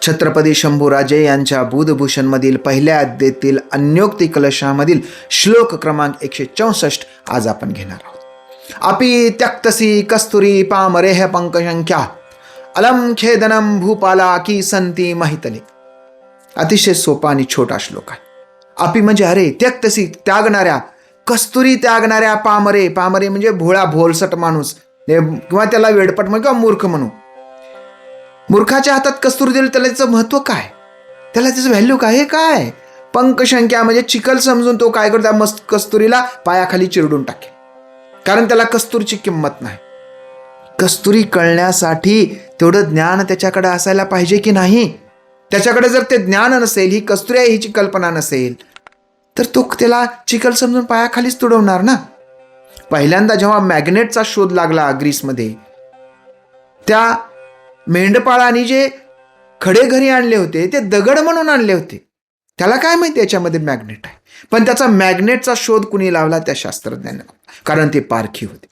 छत्रपती शंभूराजे यांच्या बुधभूषणमधील पहिल्या अध्यायातील अन्योक्ती कलशामधील श्लोक क्रमांक 164 आज आपण घेणार आहोत. अपि त्यक्तसी कस्तुरी पामरेह पंकसंख्या अलम खेदनम भूपाला की संती महितले. अतिशय सोपा आणि छोटा श्लोक आहे. अपि म्हणजे अरे, त्यक्तसी त्यागणाऱ्या, कस्तुरी त्यागणाऱ्या, पामरे, पामरे म्हणजे भोळा भोलसट माणूस किंवा त्याला वेडपट म्हणू किंवा मूर्ख म्हणू. मूर्खाच्या हातात कस्तुरी दिली, त्याला त्याचं महत्व काय, त्याला त्याचं व्हॅल्यू काय, हे काय. पंकसंख्या म्हणजे चिखल समजून तो काय करतो, मस्त कस्तुरीला पायाखाली चिरडून टाकेल, कारण त्याला कस्तुरीची किंमत नाही. कस्तुरी कळण्यासाठी तेवढं ज्ञान त्याच्याकडे असायला पाहिजे की नाही. त्याच्याकडे जर ते ज्ञान नसेल, ही कस्तुरी आहे हिची कल्पना नसेल, तर तो त्याला चिखल समजून पायाखालीच तुडवणार ना. पहिल्यांदा जेव्हा मॅग्नेटचा शोध लागला ग्रीसमध्ये, त्या मेंढपाळाने जे खडे घरी आणले होते ते दगड म्हणून आणले होते. त्याला काय माहिती याच्यामध्ये मॅग्नेट आहे, पण त्याचा मॅग्नेटचा शोध कुणी लावला, त्या शास्त्रज्ञांनी, कारण ते पारखी होते.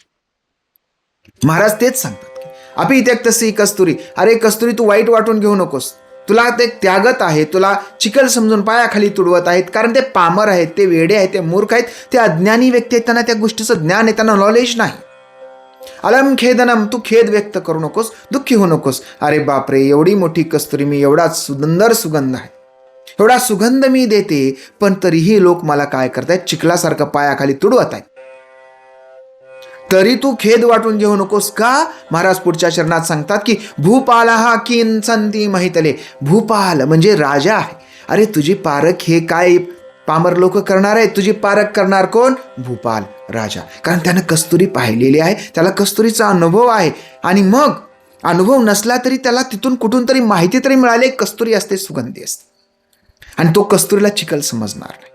महाराज तेच सांगतात की अपि त्यक्तसी कस्तुरी, अरे कस्तुरी तू वाईट वाटून घेऊ नकोस, तुला ते त्यागत आहे, तुला चिखल समजून पायाखाली तुडवत आहेत, कारण ते पामर आहेत, ते वेडे आहेत, ते मूर्ख आहेत, ते अज्ञानी व्यक्ती आहेत, त्यांना त्या गोष्टीचं ज्ञान आहे, त्यांना नॉलेज नाही. अलम खेदनम, तू खेद व्यक्त करू नकोस, दुःखी होऊ नकोस. अरे बापरे, एवढी मोठी कस्तुरी, मी एवढा सुंदर सुगंध आहे, एवढा सुगंध मी देते, पण तरीही लोक मला काय करतायत, चिखलासारखं पायाखाली तुडवत आहेत. तरी तू खेद वाटून घेऊ नकोस. का? महाराज पुढच्या चरणात सांगतात की भूपालहा किंचंती महितले. भूपाल म्हणजे राजा आहे. अरे तुझी पारख हे काय पामर लोक करणार आहेत, तुझी पारख करणार कोण? भूपाल, राजा. कारण त्यानं कस्तुरी पाहिलेली आहे, त्याला कस्तुरीचा अनुभव आहे. आणि मग अनुभव नसला तरी त्याला तिथून कुठून तरी माहिती तरी मिळाली, कस्तुरी असते, सुगंधी असते, आणि तो कस्तुरीला चिखल समजणार नाही.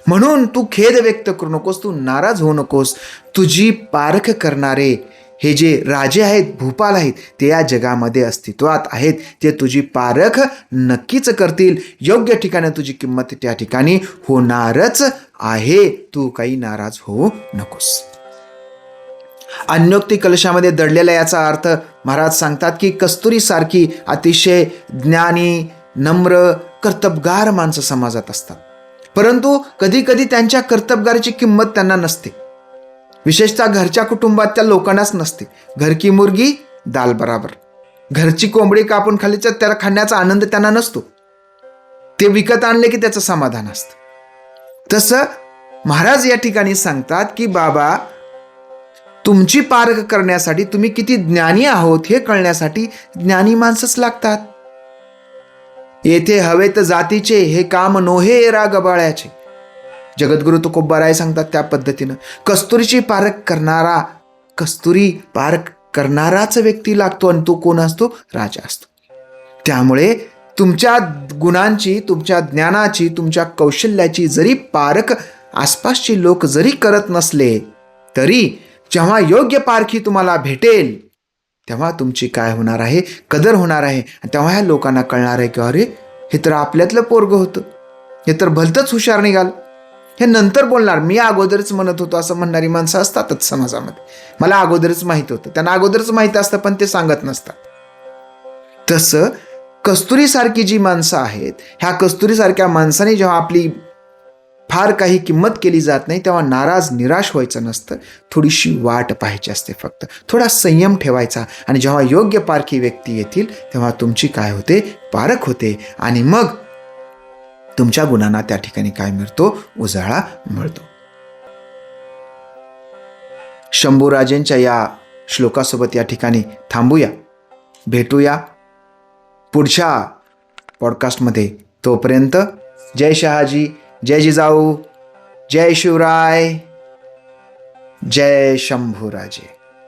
म्हणून तू खेद व्यक्त करू नकोस, तू नाराज होऊ नकोस. तुझी पारख करणारे हे जे राजे आहेत, भूपाल आहेत, ते या जगामध्ये अस्तित्वात आहेत. ते तुझी पारख नक्कीच करतील. योग्य ठिकाणी तुझी किंमत त्या ठिकाणी होणारच आहे. तू काही नाराज होऊ नकोस. अन्योक्ती कलशामध्ये दडलेला याचा अर्थ महाराज सांगतात की कस्तुरी सारखी अतिशय ज्ञानी, नम्र, कर्तबगार माणसं समाजात असतात, परंतु कधी कधी त्यांच्या कर्तबगारीची किंमत त्यांना नसते. विशेषतः घरच्या कुटुंबात त्या लोकांनाच नसते. घर की मुर्गी दाल बराबर. घरची कोंबडी कापून खाल्ली तर त्याला खाण्याचा आनंद त्यांना नसतो, ते विकत आणले की त्याचं समाधान असतं. तसं महाराज या ठिकाणी सांगतात की बाबा, तुमची पारख करण्यासाठी, तुम्ही किती ज्ञानी आहोत हे कळण्यासाठी ज्ञानी माणसंच लागतात. येथे हवेत जातीचे, हे काम नोहे राग गबाळ्याचे. जगद्गुरु तुकोबाराय सांगतात त्या पद्धतीनं कस्तुरीची पारख करणारा, कस्तुरी पारख करणाराच व्यक्ती लागतो, आणि तो कोण असतो? राजा असतो. त्यामुळे तुमच्या गुणांची, तुमच्या ज्ञानाची, तुमच्या कौशल्याची जरी पारख आसपासची लोक जरी करत नसले, तरी जेव्हा योग्य पारखी तुम्हाला भेटेल, तेव्हा तुमची काय होणार आहे? कदर होणार आहे. आणि तेव्हा ह्या लोकांना कळणार आहे की अरे, हे तर आपल्यातलं पोरगं होतं, हे तर भलतंच हुशार निघाल. हे नंतर बोलणार, मी अगोदरच म्हणत होतो, असं म्हणणारी माणसं असतातच समाजामध्ये. मला अगोदरच माहिती होतं, त्यांना अगोदरच माहिती असतं, पण ते सांगत नसतात. तसं कस्तुरीसारखी जी माणसं आहेत, ह्या कस्तुरीसारख्या माणसाने जेव्हा आपली फार काही किंमत केली जात नाही, तेव्हा नाराज, निराश व्हायचं नसतं. थोडीशी वाट पाहायची असते, फक्त थोडा संयम ठेवायचा. आणि जेव्हा योग्य पारखी व्यक्ती येतील, तेव्हा तुमची काय होते? पारख होते. आणि मग तुमच्या गुणांना त्या ठिकाणी काय मिळतो? उजाळा मिळतो. शंभूराजेंच्या या श्लोकासोबत या ठिकाणी थांबूया. भेटूया पुढच्या पॉडकास्टमध्ये. तोपर्यंत जय शहाजी, जय जिजाऊ, जय शिवराय, जय शंभूराजे.